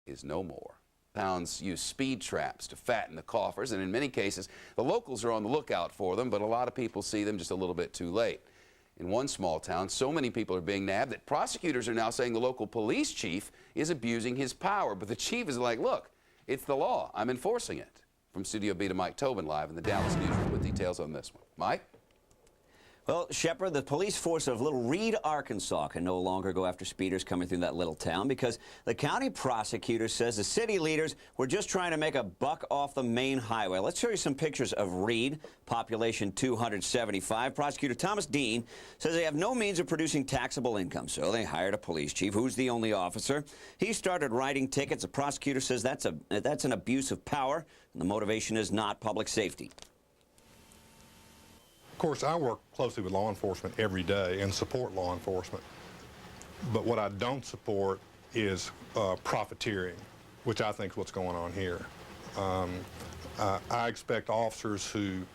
is no more. Towns use speed traps to fatten the coffers, and in many cases, the locals are on the lookout for them, but a lot of people see them just a little bit too late. In one small town, so many people are being nabbed that prosecutors are now saying the local police chief is abusing his power. But the chief is like, look, it's the law. I'm enforcing it. From Studio B to Mike Tobin live in the Dallas newsroom with details on this one. Mike? Well, Shepard, the police force of Little Reed, Arkansas can no longer go after speeders coming through that little town because the county prosecutor says the city leaders were just trying to make a buck off the main highway. Let's show you some pictures of Reed, population 275. Prosecutor Thomas Dean says they have no means of producing taxable income, so they hired a police chief who's the only officer. He started writing tickets. The prosecutor says that's an abuse of power, and the motivation is not public safety. Of course, I work closely with law enforcement every day and support law enforcement. But what I don't support is profiteering, which I think is what's going on here. I expect officers who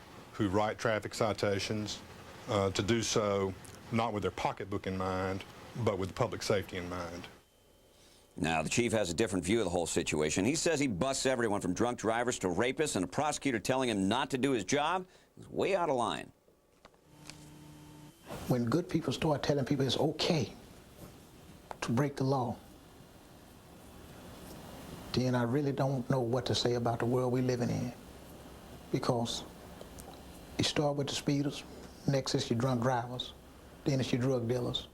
write traffic citations to do so not with their pocketbook in mind, but with public safety in mind. Now, the chief has a different view of the whole situation. He says he busts everyone from drunk drivers to rapists, and a prosecutor telling him not to do his job is way out of line. When good people start telling people it's okay to break the law, then I really don't know what to say about the world we're living in. Because you start with the speeders, next is your drunk drivers, then it's your drug dealers.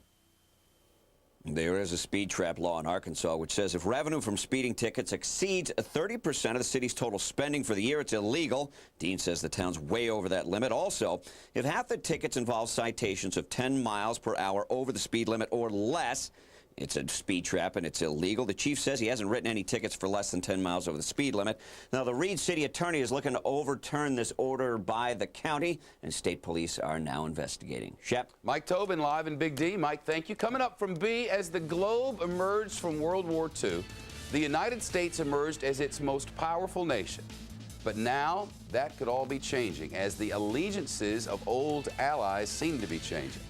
There is a speed trap law in Arkansas which says if revenue from speeding tickets exceeds 30% of the city's total spending for the year, it's illegal. Dean says the town's way over that limit. Also, if half the tickets involve citations of 10 miles per hour over the speed limit or less, it's a speed trap and it's illegal. The chief says he hasn't written any tickets for less than 10 miles over the speed limit. Now, the Reed City Attorney is looking to overturn this order by the county, and state police are now investigating. Shep? Mike Tobin live in Big D. Mike, thank you. Coming up from B, as the globe emerged from World War II, the United States emerged as its most powerful nation. But now that could all be changing as the allegiances of old allies seem to be changing.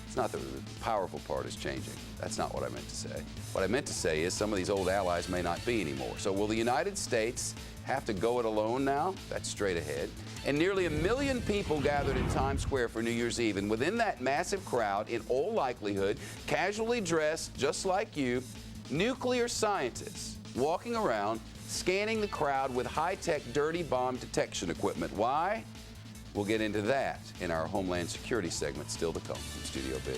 It's not that the powerful part is changing. That's not what I meant to say. What I meant to say is some of these old allies may not be anymore. So will the United States have to go it alone now? That's straight ahead. And nearly 1 million people gathered in Times Square for New Year's Eve. And within that massive crowd, in all likelihood, casually dressed just like you, nuclear scientists walking around, scanning the crowd with high-tech dirty bomb detection equipment. Why? We'll get into that in our Homeland Security segment still to come from Studio B.